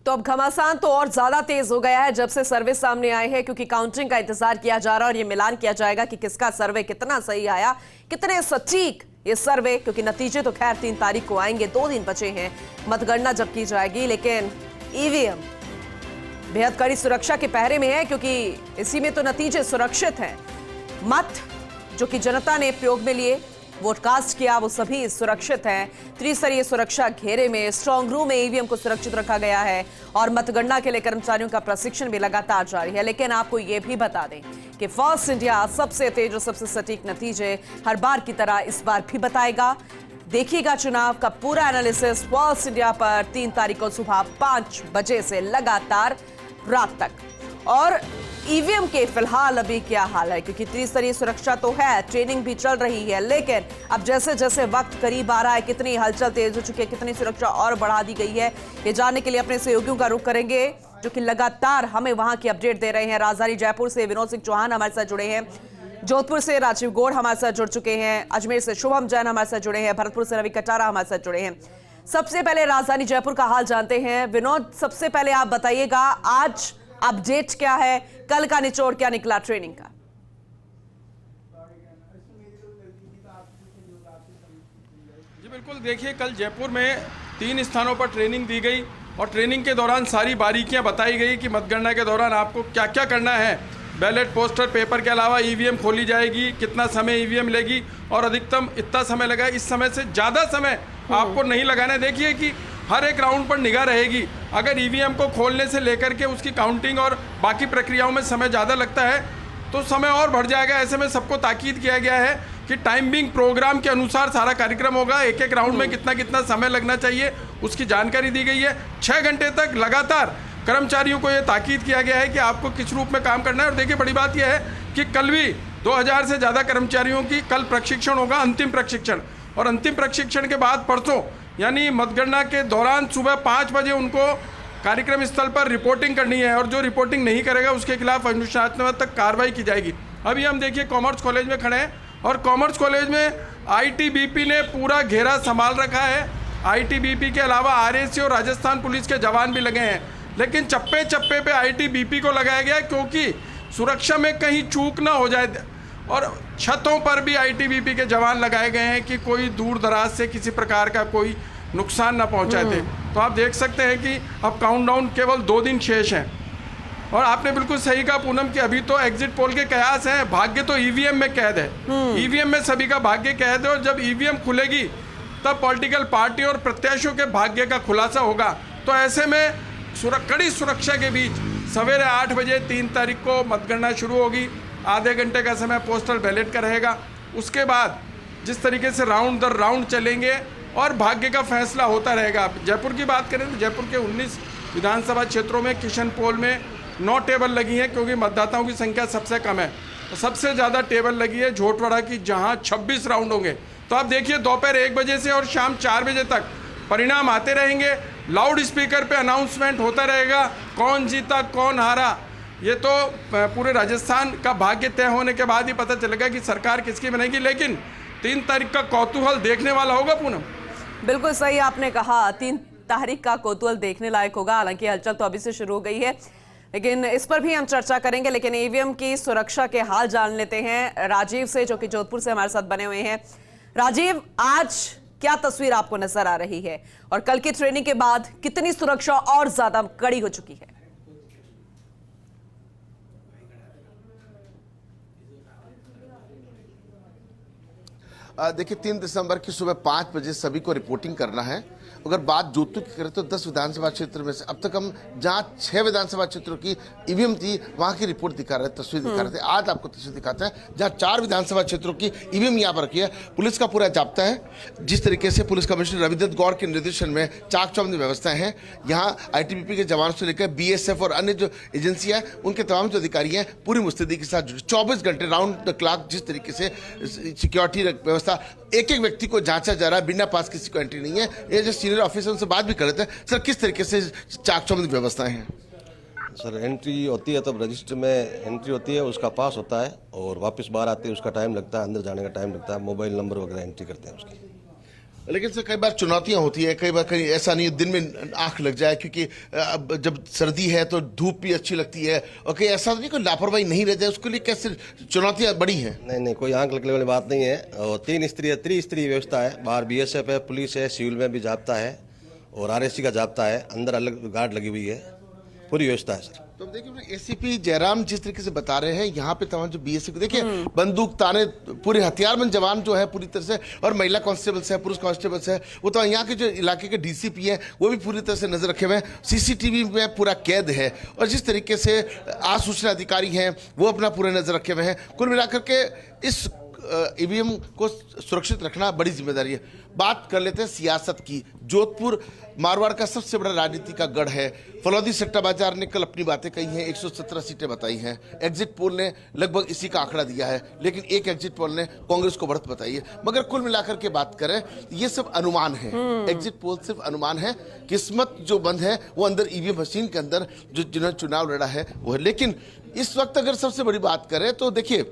तो अब घमासान तो और ज्यादा तेज हो गया है जब से सर्वे सामने आए हैं, क्योंकि काउंटिंग का इंतजार किया जा रहा है और ये मिलान किया जाएगा कि किसका सर्वे कितना सही आया, कितने सटीक ये सर्वे, क्योंकि नतीजे तो खैर 3 तारीख को आएंगे, 2 दिन बचे हैं मतगणना जब की जाएगी। लेकिन ईवीएम बेहद कड़ी सुरक्षा के पहरे में है, क्योंकि इसी में तो नतीजे सुरक्षित हैं। मत जो कि जनता ने प्रयोग में लिए, वोट कास्ट किया, वो सभी सुरक्षित हैं। त्रिस्तरीय सुरक्षा घेरे में स्ट्रांग रूम में ईवीएम को सुरक्षित रखा गया है और मतगणना के लिए कर्मचारियों का प्रशिक्षण भी लगातार जारी है। लेकिन आपको ये भी बता दें कि फर्स्ट इंडिया सबसे तेज और सबसे सटीक नतीजे हर बार की तरह इस बार भी बताएगा। देखिएगा चुनाव का पूरा एनालिसिस फर्स्ट इंडिया पर 3 तारीख को सुबह 5 बजे से लगातार रात तक। और ईवीएम के फिलहाल अभी क्या हाल है, क्योंकि त्रिस्तरीय सुरक्षा तो है, ट्रेनिंग भी चल रही है, लेकिन अब जैसे जैसे वक्त करीब आ रहा है, कितनी हलचल तेज हो चुकी है, कितनी सुरक्षा और बढ़ा दी गई है, ये जानने के लिए अपने सहयोगियों का रुख करेंगे जो कि लगातार हमें वहां की अपडेट दे रहे हैं। राजधानी जयपुर से विनोद सिंह चौहान हमारे साथ जुड़े हैं, जोधपुर से राजीव गौड़ हमारे साथ जुड़ चुके हैं, अजमेर से शुभम जैन हमारे साथ जुड़े हैं, भरतपुर से रवि कटारा हमारे साथ जुड़े हैं। सबसे पहले राजधानी जयपुर का हाल जानते हैं। विनोद, सबसे पहले आप बताइएगा आज अपडेट क्या है, कल का निचोड़ क्या निकला ट्रेनिंग का? जी बिल्कुल, देखिए कल जयपुर में 3 स्थानों पर ट्रेनिंग दी गई और ट्रेनिंग के दौरान सारी बारीकियां बताई गई कि मतगणना के दौरान आपको क्या क्या करना है। बैलेट पोस्टर पेपर के अलावा ईवीएम खोली जाएगी, कितना समय ईवीएम लेगी और अधिकतम इतना समय लगा, इस समय से ज़्यादा समय आपको नहीं लगाना है। देखिए कि हर एक राउंड पर निगाह रहेगी। अगर ईवीएम को खोलने से लेकर के उसकी काउंटिंग और बाकी प्रक्रियाओं में समय ज़्यादा लगता है तो समय और बढ़ जाएगा। ऐसे में सबको ताकीद किया गया है कि टाइमिंग प्रोग्राम के अनुसार सारा कार्यक्रम होगा। एक एक राउंड में कितना कितना समय लगना चाहिए उसकी जानकारी दी गई है। 6 घंटे तक लगातार कर्मचारियों को ये ताकीद किया गया है कि आपको किस रूप में काम करना है। और देखिए बड़ी बात यह है कि कल भी 2000 से ज़्यादा कर्मचारियों की कल प्रशिक्षण होगा, अंतिम प्रशिक्षण, और अंतिम प्रशिक्षण के बाद परसों यानी मतगणना के दौरान सुबह 5 बजे उनको कार्यक्रम स्थल पर रिपोर्टिंग करनी है और जो रिपोर्टिंग नहीं करेगा उसके खिलाफ अनुशासनात्मक कार्रवाई की जाएगी। अभी हम देखिए कॉमर्स कॉलेज में खड़े हैं और कॉमर्स कॉलेज में आईटीबीपी ने पूरा घेरा संभाल रखा है। आईटीबीपी के अलावा आरएसी और राजस्थान पुलिस के जवान भी लगे हैं, लेकिन चप्पे चप्पे पे आईटीबीपी को लगाया गया है क्योंकि सुरक्षा में कहीं चूक ना हो जाए। और छतों पर भी आईटीबीपी के जवान लगाए गए हैं कि कोई दूर दराज से किसी प्रकार का कोई नुकसान ना पहुंचाए थे। तो आप देख सकते हैं कि अब काउंटडाउन केवल 2 दिन शेष हैं। और आपने बिल्कुल सही कहा पूनम कि अभी तो एग्जिट पोल के कयास हैं, भाग्य तो ईवीएम में कैद है। ईवीएम में सभी का भाग्य कैद है और जब ईवीएम खुलेगी तब पॉलिटिकल पार्टी और प्रत्याशियों के भाग्य का खुलासा होगा। तो ऐसे में कड़ी सुरक्षा के बीच सवेरे 8 बजे 3 तारीख को मतगणना शुरू होगी। आधे घंटे का समय पोस्टल बैलेट का रहेगा। उसके बाद जिस तरीके से राउंड दर राउंड चलेंगे और भाग्य का फैसला होता रहेगा। जयपुर की बात करें तो जयपुर के 19 विधानसभा क्षेत्रों में किशन पोल में 9 टेबल लगी हैं क्योंकि मतदाताओं की संख्या सबसे कम है। तो सबसे ज़्यादा टेबल लगी है झोटवाड़ा की, जहां 26 राउंड होंगे। तो आप देखिए दोपहर 1 बजे से और शाम 4 बजे तक परिणाम आते रहेंगे। लाउड स्पीकर पे अनाउंसमेंट होता रहेगा, कौन जीता कौन हारा। ये तो पूरे राजस्थान का भाग्य तय होने के बाद ही पता चलेगा कि सरकार किसकी बनेगी। लेकिन 3 तारीख का कौतूहल देखने वाला होगा पूनम। बिल्कुल सही आपने कहा, 3 तारीख का कौतूहल देखने लायक होगा। हालांकि हलचल तो अभी से शुरू हो गई है, लेकिन इस पर भी हम चर्चा करेंगे। लेकिन ईवीएम की सुरक्षा के हाल जान लेते हैं राजीव से, जो कि जोधपुर से हमारे साथ बने हुए हैं। राजीव, आज क्या तस्वीर आपको नजर आ रही है और कल की ट्रेनिंग के बाद कितनी सुरक्षा और ज्यादा कड़ी हो चुकी है? देखिए 3 दिसंबर की सुबह 5 बजे सभी को रिपोर्टिंग करना है। अगर बात जोधपुर की करें तो 10 विधानसभा क्षेत्र में से अब तक हम जहां 6 विधानसभा क्षेत्रों की ईवीएम थी वहां की रिपोर्ट दिखा रहे, तस्वीर दिखा रहे थे। आज आपको तस्वीर दिखाते हैं जहां 4 विधानसभा क्षेत्रों की ईवीएम यहाँ पर रखी है। पुलिस का पूरा जाब्ता है। जिस तरीके से पुलिस कमिश्नर रविदत्त गौड़ के निर्देशन में चाक चौबंदी व्यवस्थाएं हैं। यहाँ आईटीबीपी के जवानों से लेकर बीएसएफ और अन्य जो एजेंसियां हैं उनके तमाम जो अधिकारी हैं पूरी मुस्तैदी के साथ जुड़े। 24 घंटे राउंड द क्लॉक जिस तरीके से सिक्योरिटी व्यवस्था, एक एक व्यक्ति को जांचा जा रहा है, बिना पास किसी को एंट्री नहीं है। ये जो सीनियर ऑफिसर से बात भी कर रहे थे, सर किस तरीके से चाक चौबंदी व्यवस्थाएं हैं? सर एंट्री होती है तब रजिस्टर में एंट्री होती है, उसका पास होता है और वापस बाहर आते हैं उसका टाइम लगता है, अंदर जाने का टाइम लगता है, मोबाइल नंबर वगैरह एंट्री करते हैं उसकी। लेकिन सर कई बार चुनौतियां होती है, कई बार कहीं ऐसा नहीं दिन में आंख लग जाए, क्योंकि अब जब सर्दी है तो धूप भी अच्छी लगती है, और कहीं ऐसा नहीं कोई लापरवाही नहीं रह जाए, उसके लिए कैसे चुनौतियां बड़ी हैं? नहीं, कोई आंख लगने वाली बात नहीं है। और त्रिस्तरीय व्यवस्था है। बाहर BSF है, पुलिस है, सिविल में भी जाब्ता है और RSC का जाब्ता है, अंदर अलग गार्ड लगी हुई है, पूरी व्यवस्था है सर। तो देखिए ACP जयराम जिस तरीके से बता रहे हैं, यहाँ पे तमाम जो BSF देखिए बंदूक ताने पूरे हथियारबंद जवान जो है पूरी तरह से, और महिला कांस्टेबल्स है, पुरुष कांस्टेबल्स है, वो तो यहाँ के जो इलाके के DCP हैं वो भी पूरी तरह से नजर रखे हुए हैं, CCTV में पूरा कैद है, और जिस तरीके से आसूचना अधिकारी हैं वो अपना पूरा नजर रखे हुए हैं। कुल मिलाकर के इस EVM को सुरक्षित रखना बड़ी जिम्मेदारी है। बात कर लेते हैं सियासत की। जोधपुर मारवाड़ का सबसे बड़ा राजनीति का गढ़ है। फलौदी सट्टा बाजार ने कल अपनी बातें कही हैं, 117 सीटें बताई हैं। एग्जिट पोल ने लगभग इसी का आंकड़ा दिया है, लेकिन एक एग्जिट पोल ने कांग्रेस को बढ़त बताई है। मगर कुल मिलाकर के बात करें, ये सब अनुमान है, एग्जिट पोल सिर्फ अनुमान है। किस्मत जो बंद है वो अंदर EVM मशीन के अंदर जो जिन्होंने चुनाव लड़ा है वो है। लेकिन इस वक्त अगर सबसे बड़ी बात करें तो देखिए,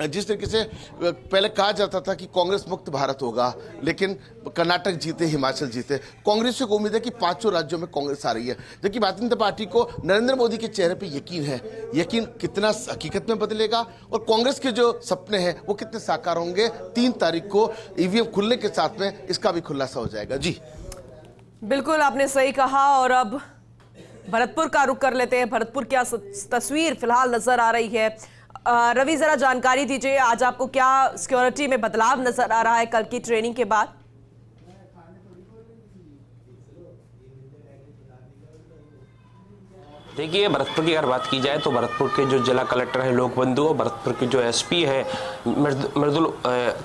जिस तरीके से पहले कहा जाता था कि कांग्रेस मुक्त भारत होगा, लेकिन कर्नाटक जीते, हिमाचल जीते, कांग्रेस को उम्मीद है कि 5 राज्यों में कांग्रेस आ रही है। जबकि भारतीय जनता पार्टी को नरेंद्र मोदी के चेहरे पे यकीन है, यकीन कितना हकीकत में बदलेगा और कांग्रेस के जो सपने हैं वो कितने साकार होंगे, 3 तारीख को EVM खुलने के साथ में इसका भी खुलासा हो जाएगा। जी बिल्कुल, आपने सही कहा। और अब भरतपुर का रुख कर लेते हैं। भरतपुर क्या तस्वीर फिलहाल नजर आ रही है? रवि, जरा जानकारी दीजिए, आज आपको क्या सिक्योरिटी में बदलाव नजर आ रहा है कल की ट्रेनिंग के बाद? देखिए, भरतपुर की अगर बात की जाए तो भरतपुर के जो जिला कलेक्टर है लोकबंधु और भरतपुर के जो SP है मृदुल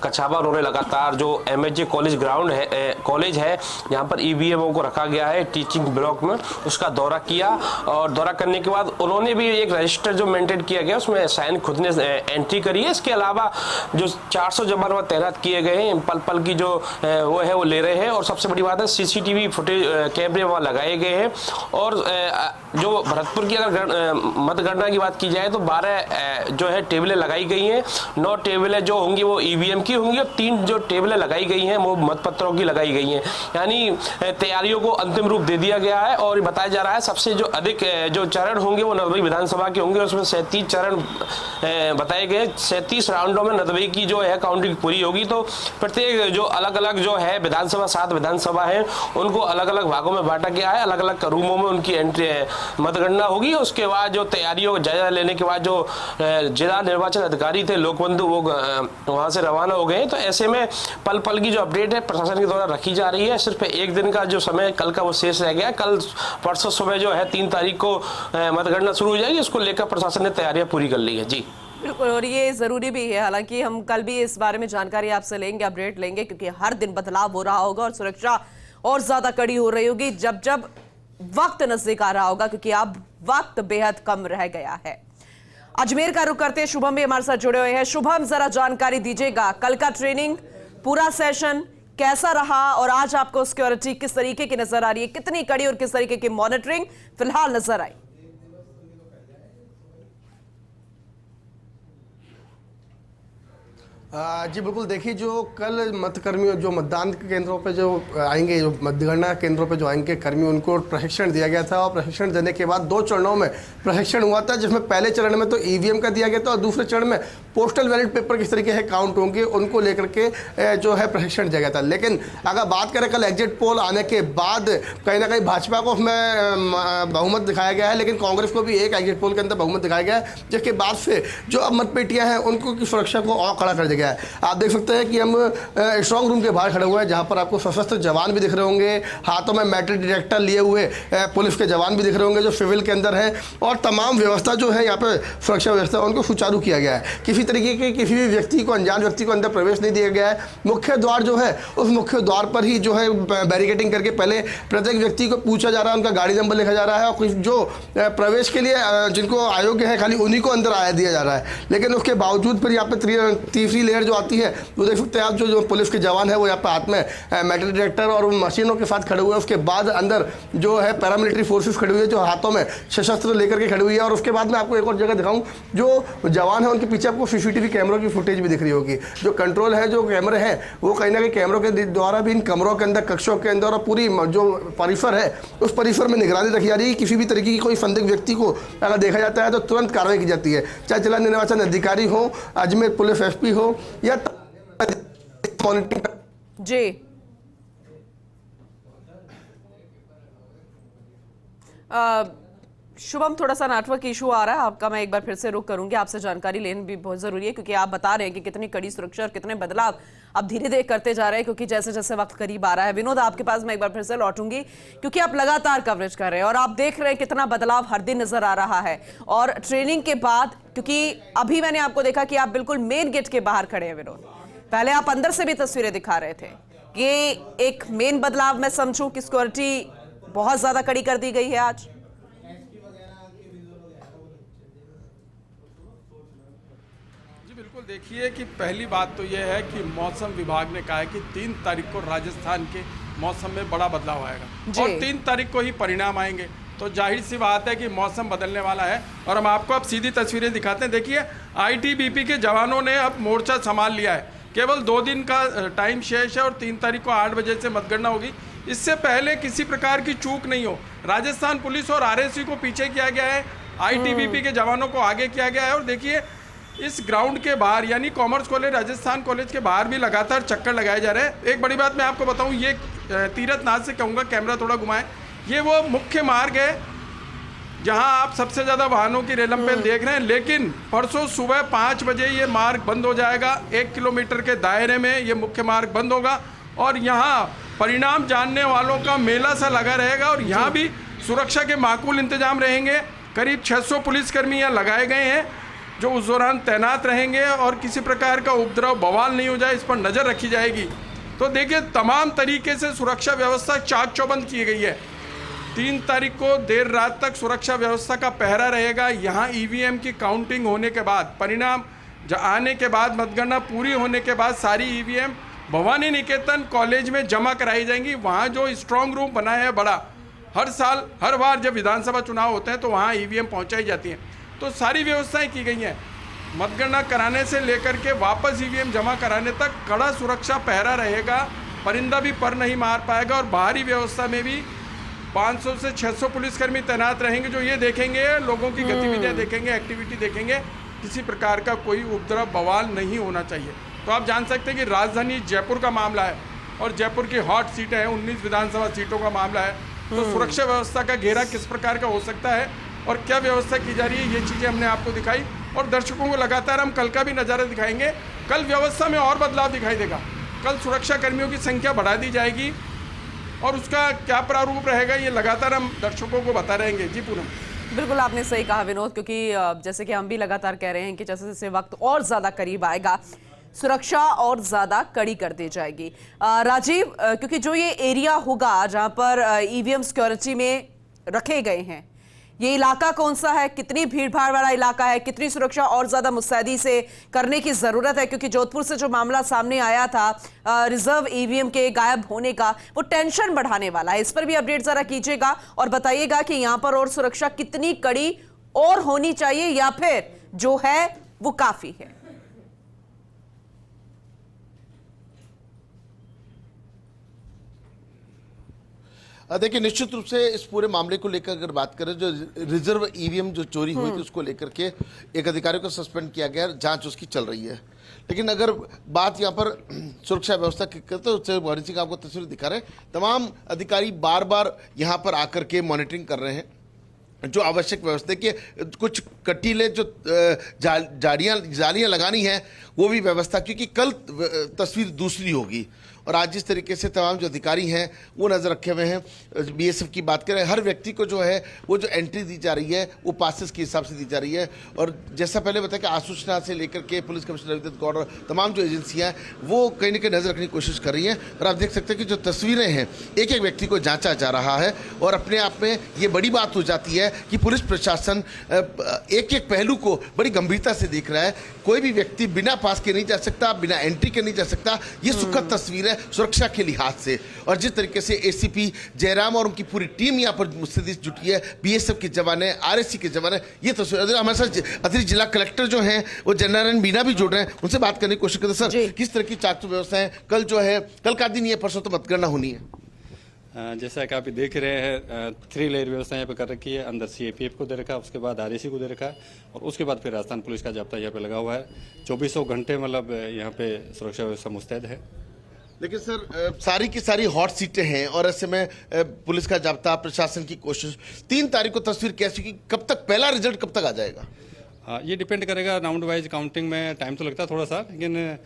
कछावा, उन्होंने लगातार जो MHJ कॉलेज ग्राउंड है, कॉलेज है जहां पर EVM को रखा गया है टीचिंग ब्लॉक में, उसका दौरा किया। और दौरा करने के बाद उन्होंने भी एक रजिस्टर जो मेंटेन किया गया उसमें साइन खुद ने एंट्री करी है। इसके अलावा जो 400 जवान वहाँ तैनात किए गए हैं, पल पल की जो वो है वो ले रहे हैं। और सबसे बड़ी बात है CCTV फुटेज कैमरे वहाँ लगाए गए हैं। और जो भरतपुर की अगर मतगणना की बात की जाए तो 12 जो है टेबलें लगाई गई हैं। 9 टेबलें जो होंगी वो EVM की होंगी और 3 जो टेबलें लगाई गई हैं वो मतपत्रों की लगाई गई हैं। यानी तैयारियों को अंतिम रूप दे दिया गया है। और बताया जा रहा है सबसे जो अधिक जो चरण होंगे वो 90 विधानसभा के होंगे, उसमें 37 चरण बताए गए। 37 राउंडों में 90 की जो है काउंटिंग पूरी होगी। तो प्रत्येक जो अलग अलग जो है विधानसभा, 7 विधानसभा है, उनको अलग अलग भागों में बांटा गया है। अलग अलग रूमों में उनकी एंट्री मतगणना होगी। उसके बाद जो तैयारियों का जायजा लेने के बाद जो जिला निर्वाचन अधिकारी थे लोकबंधु वो वहां से रवाना हो गए। तो ऐसे में पल पल की जो अपडेट है प्रशासन के द्वारा रखी जा रही है। सिर्फ एक दिन का जो समय कल का वो शेष रह गया। कल परसों सुबह जो है 3 तारीख को मतगणना शुरू हो जाएगी। इसको लेकर प्रशासन ने तैयारियां पूरी कर ली है। जी बिल्कुल, और ये जरूरी भी है। हालांकि हम कल भी इस बारे में जानकारी आपसे लेंगे, अपडेट लेंगे, क्योंकि हर दिन बदलाव हो रहा होगा और सुरक्षा और ज्यादा कड़ी हो रही होगी जब जब वक्त नजदीक आ रहा होगा, क्योंकि अब वक्त बेहद कम रह गया है। अजमेर का रुख करते हैं, शुभम भी हमारे साथ जुड़े हुए हैं। शुभम, जरा जानकारी दीजिएगा, कल का ट्रेनिंग पूरा सेशन कैसा रहा और आज आपको सिक्योरिटी किस तरीके की नजर आ रही है, कितनी कड़ी और किस तरीके की मॉनिटरिंग फिलहाल नजर आई? जी बिल्कुल, देखिए जो कल मतकर्मियों जो मतदान केंद्रों पे जो आएंगे, जो मतगणना केंद्रों पे जो आएंगे कर्मी, उनको प्रशिक्षण दिया गया था। और प्रशिक्षण देने के बाद 2 चरणों में प्रशिक्षण हुआ था, जिसमें पहले चरण में तो EVM का दिया गया था और दूसरे चरण में पोस्टल बैलेट पेपर किस तरीके से काउंट होंगे उनको लेकर के जो है प्रशिक्षण दिया गया था। लेकिन अगर बात करें कल एग्जिट पोल आने के बाद कहीं ना कहीं भाजपा को उसमें बहुमत दिखाया गया है, लेकिन कांग्रेस को भी एक एग्जिट पोल के अंदर बहुमत दिखाया गया है, जिसके बाद से जो अब मतपेटियां हैं उनको की सुरक्षा को और कड़ा कर दिया गया है। आप देख सकते हैं कि हम स्ट्रांग रूम के बाहर खड़े हुए हैं, जहां पर आपको सशस्त्र जवान भी दिख रहे होंगे, हाथों में मेटल डिटेक्टर लिए हुए पुलिस के जवान भी दिख रहे होंगे जो सिविल के अंदर है। और तमाम व्यवस्था जो है यहाँ पे सुरक्षा व्यवस्था उनको सुचारू किया गया है। किसी तरीके के किसी भी व्यक्ति को, अनजान व्यक्ति को अंदर प्रवेश नहीं दिया गया है। मुख्य द्वार जो है उस मुख्य द्वार पर ही जो है बैरिकेडिंग करके पहले प्रत्येक व्यक्ति को पूछा जा रहा है, उनका गाड़ी नंबर लिखा जा रहा है और जो प्रवेश के लिए जिनको अयोग्य है खाली उन्हीं को अंदर आया दिया जा रहा है। लेकिन उसके बावजूद फिर यहाँ पे तीसरी लेयर जो आती है, वो देख सकते हैं आप, जो पुलिस के जवान है वो यहाँ पे हाथ में मेटल डिटेक्टर और उन मशीनों के साथ खड़े हुए हैं। उसके बाद अंदर जो है पैरामिलिट्री फोर्सेस खड़ी हुई है, जो हाथों में सशस्त्र लेकर के खड़ी हुई है। और उसके बाद मैं आपको एक और जगह दिखाऊं, जो जवान है उनके पीछे आपको सीसीटीवी कैमरों की फुटेज भी दिख रही होगी। जो कंट्रोल है, जो कैमरे हैं, वो कहीं ना कहीं कैमरों के द्वारा भी इन कमरों के अंदर, कक्षों के अंदर और पूरी जो परिसर है उस परिसर में निगरानी रखी जा रही है। किसी भी तरीके की कोई संदिग्ध व्यक्ति को अगर देखा जाता है तो तुरंत कार्रवाई की जाती है, चाहे जिला निर्वाचन अधिकारी हो, अजमेर पुलिस एसपी हो या मॉनिटरिंग। जी, शुभम, थोड़ा सा नेटवर्क इशू आ रहा है आपका, मैं एक बार फिर से रुक करूंगी, आपसे जानकारी लेना भी बहुत जरूरी है, क्योंकि आप बता रहे हैं कि कितनी कड़ी सुरक्षा और कितने बदलाव अब धीरे धीरे करते जा रहे हैं, क्योंकि जैसे जैसे वक्त करीब आ रहा है। विनोद, आपके पास मैं एक बार फिर से लौटूंगी, क्योंकि आप लगातार कवरेज कर रहे हैं और आप देख रहे हैं कितना बदलाव हर दिन नजर आ रहा है। और ट्रेनिंग के बाद, क्योंकि अभी मैंने आपको देखा कि आप बिल्कुल मेन गेट के बाहर खड़े हैं विनोद, पहले आप अंदर से भी तस्वीरें दिखा रहे थे। ये एक मेन बदलाव मैं समझूं कि सिक्योरिटी बहुत ज्यादा कड़ी कर दी गई है आज। बिल्कुल, देखिए कि पहली बात तो यह है कि मौसम विभाग ने कहा है कि 3 तारीख को राजस्थान के मौसम में बड़ा बदलाव आएगा और 3 तारीख को ही परिणाम आएंगे। तो जाहिर सी बात है कि मौसम बदलने वाला है और हम आपको अब सीधी तस्वीरें दिखाते हैं। देखिए, आईटीबीपी के जवानों ने अब मोर्चा संभाल लिया है। केवल 2 दिन का टाइम शेष है और 3 तारीख को 8 बजे से मतगणना होगी। इससे पहले किसी प्रकार की चूक नहीं हो। राजस्थान पुलिस और आरएससी को पीछे किया गया है, आईटीबीपी के जवानों को आगे किया गया है। और देखिए, इस ग्राउंड के बाहर यानी कॉमर्स कॉलेज, राजस्थान कॉलेज के बाहर भी लगातार चक्कर लगाए जा रहे हैं। एक बड़ी बात मैं आपको बताऊं, ये तीरथनाथ से कहूँगा कैमरा थोड़ा घुमाएं, ये वो मुख्य मार्ग है जहां आप सबसे ज़्यादा वाहनों की रेलम-पेल देख रहे हैं। लेकिन परसों सुबह 5 बजे ये मार्ग बंद हो जाएगा। 1 किलोमीटर के दायरे में ये मुख्य मार्ग बंद होगा और यहाँ परिणाम जानने वालों का मेला सा लगा रहेगा। और यहाँ भी सुरक्षा के माकूल इंतजाम रहेंगे। करीब 600 पुलिसकर्मी यहाँ लगाए गए हैं जो उस दौरान तैनात रहेंगे और किसी प्रकार का उपद्रव बवाल नहीं हो जाए, इस पर नज़र रखी जाएगी। तो देखिए, तमाम तरीके से सुरक्षा व्यवस्था चाक चौबंद की गई है। 3 तारीख को देर रात तक सुरक्षा व्यवस्था का पहरा रहेगा। यहाँ ईवीएम की काउंटिंग होने के बाद, परिणाम आने के बाद, मतगणना पूरी होने के बाद सारी ईवीएम भवानी निकेतन कॉलेज में जमा कराई जाएंगी। वहाँ जो स्ट्रांग रूम बना है बड़ा, हर साल हर बार जब विधानसभा चुनाव होते हैं तो वहाँ ईवीएम पहुँचाई जाती हैं। तो सारी व्यवस्थाएं की गई हैं। मतगणना कराने से लेकर के वापस ईवीएम जमा कराने तक कड़ा सुरक्षा पहरा रहेगा। परिंदा भी पर नहीं मार पाएगा। और बाहरी व्यवस्था में भी 500 से 600 पुलिसकर्मी तैनात रहेंगे जो ये देखेंगे, लोगों की गतिविधियां देखेंगे, एक्टिविटी देखेंगे। किसी प्रकार का कोई उपद्रव बवाल नहीं होना चाहिए। तो आप जान सकते हैं कि राजधानी जयपुर का मामला है और जयपुर की हॉट सीटें हैं, 19 विधानसभा सीटों का मामला है। तो सुरक्षा व्यवस्था का घेरा किस प्रकार का हो सकता है और क्या व्यवस्था की जा रही है, ये चीज़ें हमने आपको दिखाई और दर्शकों को लगातार हम कल का भी नज़ारा दिखाएंगे। कल व्यवस्था में और बदलाव दिखाई देगा। कल सुरक्षा कर्मियों की संख्या बढ़ा दी जाएगी और उसका क्या प्रारूप रहेगा ये लगातार हम दर्शकों को बता रहेंगे। जी पूनम, बिल्कुल आपने सही कहा विनोद, क्योंकि जैसे कि हम भी लगातार कह रहे हैं कि जैसे जैसे वक्त और ज़्यादा करीब आएगा सुरक्षा और ज़्यादा कड़ी कर दी जाएगी। राजीव, क्योंकि जो ये एरिया होगा जहाँ पर ईवीएम सिक्योरिटी में रखे गए हैं, ये इलाका कौन सा है, कितनी भीड़भाड़ वाला इलाका है, कितनी सुरक्षा और ज्यादा मुस्तैदी से करने की जरूरत है? क्योंकि जोधपुर से जो मामला सामने आया था रिजर्व ईवीएम के गायब होने का, वो टेंशन बढ़ाने वाला है। इस पर भी अपडेट जरा कीजिएगा और बताइएगा कि यहां पर और सुरक्षा कितनी कड़ी और होनी चाहिए या फिर जो है वो काफी है। देखिए, निश्चित रूप से इस पूरे मामले को लेकर अगर बात करें, जो रिजर्व ईवीएम जो चोरी हुई थी उसको लेकर के एक अधिकारी को सस्पेंड किया गया, जांच उसकी चल रही है। लेकिन अगर बात यहाँ पर सुरक्षा व्यवस्था की करते तो उससे वारिसी का आपको तस्वीर दिखा रहे हैं। तमाम अधिकारी बार बार यहाँ पर आकर के मॉनिटरिंग कर रहे हैं। जो आवश्यक व्यवस्था के कुछ कटीले जो जालियाँ लगानी है वो भी व्यवस्था, क्योंकि कल तस्वीर दूसरी होगी और आज जिस तरीके से तमाम जो अधिकारी हैं वो नज़र रखे हुए हैं, बीएसएफ की बात करें, हर व्यक्ति को जो है वो जो एंट्री दी जा रही है वो पासेस के हिसाब से दी जा रही है। और जैसा पहले बताया कि आसूचना से लेकर के पुलिस कमिश्नर रविदत्त गौड़ और तमाम जो एजेंसियां हैं वो कहीं ना कहीं नजर रखने की कोशिश कर रही हैं। और आप देख सकते हैं कि जो तस्वीरें हैं, एक एक व्यक्ति को जांचा जा रहा है और अपने आप में ये बड़ी बात हो जाती है कि पुलिस प्रशासन एक एक पहलू को बड़ी गंभीरता से देख रहा है। कोई भी व्यक्ति बिना पास के नहीं जा सकता, बिना एंट्री के नहीं जा सकता। ये सुखद तस्वीर है सुरक्षा के लिहाज से। और जिस तरीके से एसीपी जयराम और उनकी पूरी टीम यहाँ पर मुस्तैद जुटी है, बीएसएफ के जवान है, आरएससी के जवान है, ये तस्वीर। हमारे साथ अतिरिक्त जिला कलेक्टर जो हैं वो जननारायण मीणा भी जुड़ रहे हैं, उनसे बात करने की कोशिश करते हैं। सर, किस तरह की चाक व्यवस्था है? कल जो है, कल का दिन ये, परसों तो मतगणना होनी है। जैसा कि आप देख रहे हैं 3 लेयर व्यवस्था यहाँ पे कर रखी है। अंदर सीएपीएफ को दे रखा है, उसके बाद आरएसी को दे रखा है और उसके बाद फिर राजस्थान पुलिस का जाब्ता यहाँ पे लगा हुआ है। 2400 घंटे मतलब यहाँ पे सुरक्षा व्यवस्था मुस्तैद है। लेकिन सर, सारी की सारी हॉट सीटें हैं और ऐसे में पुलिस का जाब्ता, प्रशासन की कोशिश। 3 तारीख को तस्वीर कैसी की, कब तक पहला रिजल्ट कब तक आ जाएगा? ये डिपेंड करेगा, राउंड वाइज काउंटिंग में टाइम तो लगता है थोड़ा सा, लेकिन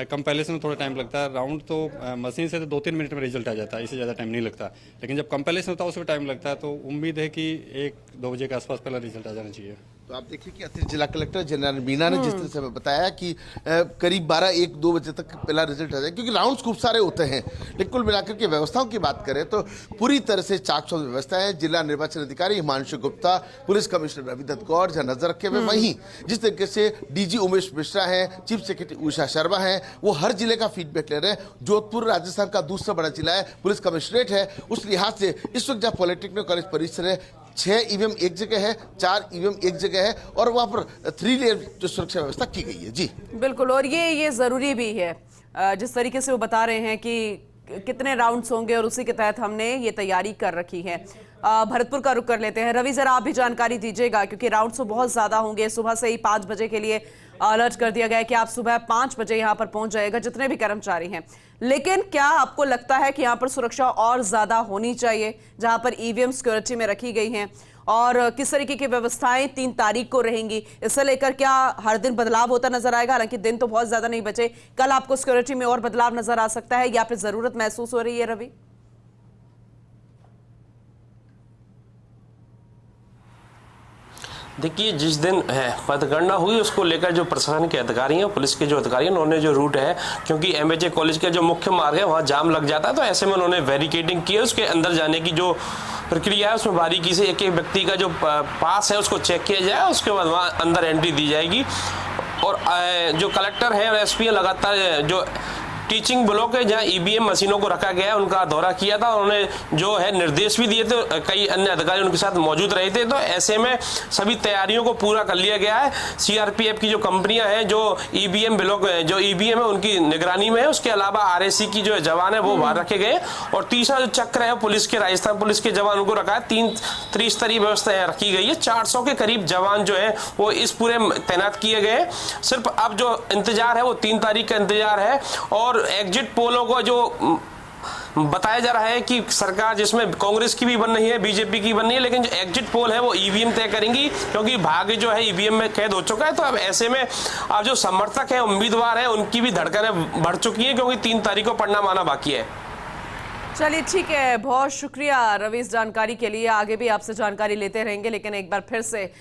कंपैरिजन में थोड़ा टाइम लगता है। राउंड तो मशीन से तो 2-3 मिनट में रिजल्ट आ जाता है, इससे ज़्यादा टाइम नहीं लगता। लेकिन जब कंपैरिजन होता है उसमें टाइम लगता है, तो उम्मीद है कि 1-2 बजे के आसपास पहला रिजल्ट आ जाना चाहिए। तो आप देखिए कि अतिरिक्त जिला कलेक्टर जननारायण मीणा ने जिस तरह से हमें बताया कि करीब 12-1-2 बजे तक पहला रिजल्ट आ जाए, क्योंकि राउंड्स खूब सारे होते हैं। लेकिन कुल मिलाकर के व्यवस्थाओं की बात करें तो पूरी तरह से चाक चौबंद व्यवस्था है। जिला निर्वाचन अधिकारी हिमांशु गुप्ता, पुलिस कमिश्नर रविदत्त गौड़ जहाँ नजर रखे हुए, वहीं जिस तरीके से डीजी उमेश मिश्रा हैं, चीफ सेक्रेटरी उषा शर्मा हैं, वो हर जिले का फीडबैक ले रहे हैं। जोधपुर राजस्थान का दूसरा बड़ा जिला है, पुलिस कमिश्नरेट है, उस लिहाज से इस वक्त जहाँ पॉलिटेक्निक कॉलेज परिसर है, 6 ईवीएम एक जगह है, 4 ईवीएम एक जगह है और वहाँ पर 3 लेयर जो सुरक्षा व्यवस्था की गई है। जी बिल्कुल, और ये ज़रूरी भी है जिस तरीके से वो बता रहे हैं कि कितने राउंड्स होंगे और उसी के तहत हमने ये तैयारी कर रखी है। भरतपुर का रुख कर लेते हैं। रवि, जरा आप भी जानकारी दीजिएगा, क्योंकि राउंड्स तो बहुत ज़्यादा होंगे। सुबह से ही 5 बजे के लिए अलर्ट कर दिया गया है कि आप सुबह 5 बजे यहाँ पर पहुंच जाएगा जितने भी कर्मचारी हैं। लेकिन क्या आपको लगता है कि यहाँ पर सुरक्षा और ज़्यादा होनी चाहिए, जहाँ पर ईवीएम सिक्योरिटी में रखी गई हैं, और किस तरीके की व्यवस्थाएं 3 तारीख को रहेंगी? इससे लेकर क्या हर दिन बदलाव होता नजर आएगा? हालांकि दिन तो बहुत ज्यादा नहीं बचे, कल आपको सिक्योरिटी में और बदलाव नजर आ सकता है या फिर जरूरत महसूस हो रही है? रवि, देखिए, जिस दिन मतगणना हुई उसको लेकर जो प्रशासन के अधिकारी हैं, पुलिस के जो अधिकारी हैं, उन्होंने जो रूट है, क्योंकि एमएचए कॉलेज का जो मुख्य मार्ग है वहाँ जाम लग जाता है, तो ऐसे में उन्होंने बैरिकेडिंग की है। उसके अंदर जाने की जो प्रक्रिया है उसमें बारीकी से एक एक व्यक्ति का जो पास है उसको चेक किया जाए, उसके बाद वहाँ अंदर एंट्री दी जाएगी। और जो कलेक्टर है और एसपी लगातार जो टीचिंग ब्लॉक है जहां ईवीएम मशीनों को रखा गया है उनका दौरा किया था। उन्होंने जो है निर्देश भी दिए थे, कई अन्य अधिकारी उनके साथ मौजूद रहे थे। तो ऐसे में सभी तैयारियों को पूरा कर लिया गया है। सीआरपीएफ की जो कंपनियां हैं जो ईवीएम ब्लॉक जो ईवीएम है उनकी निगरानी में है। उसके अलावा आरएसी की जो जवान है वो बाहर रखे गए, और तीसरा जो चक्र है पुलिस के, राजस्थान पुलिस के जवान उनको रखा है। 3 त्रिस्तरीय व्यवस्था रखी गई है। 400 के करीब जवान जो है वो इस पूरे तैनात किए गए। सिर्फ अब जो इंतजार है वो 3 तारीख का इंतजार है। और एग्जिट पोलों को जो बताया जा रहा है कि सरकार जिसमें कांग्रेस की भी बन रही है, बीजेपी की बन रही है, लेकिन जो एग्जिट पोल है वो ईवीएम तय करेंगी, क्योंकि भाग्य जो है ईवीएम में कैद हो चुका है। तो अब ऐसे में अब जो समर्थक है, उम्मीदवार है, उनकी भी धड़कनें बढ़ चुकी है, क्योंकि 3 तारीख को पढ़ना माना बाकी है। चलिए ठीक है, बहुत शुक्रिया रवि इस जानकारी के लिए। आगे भी आपसे जानकारी लेते रहेंगे, लेकिन एक बार फिर से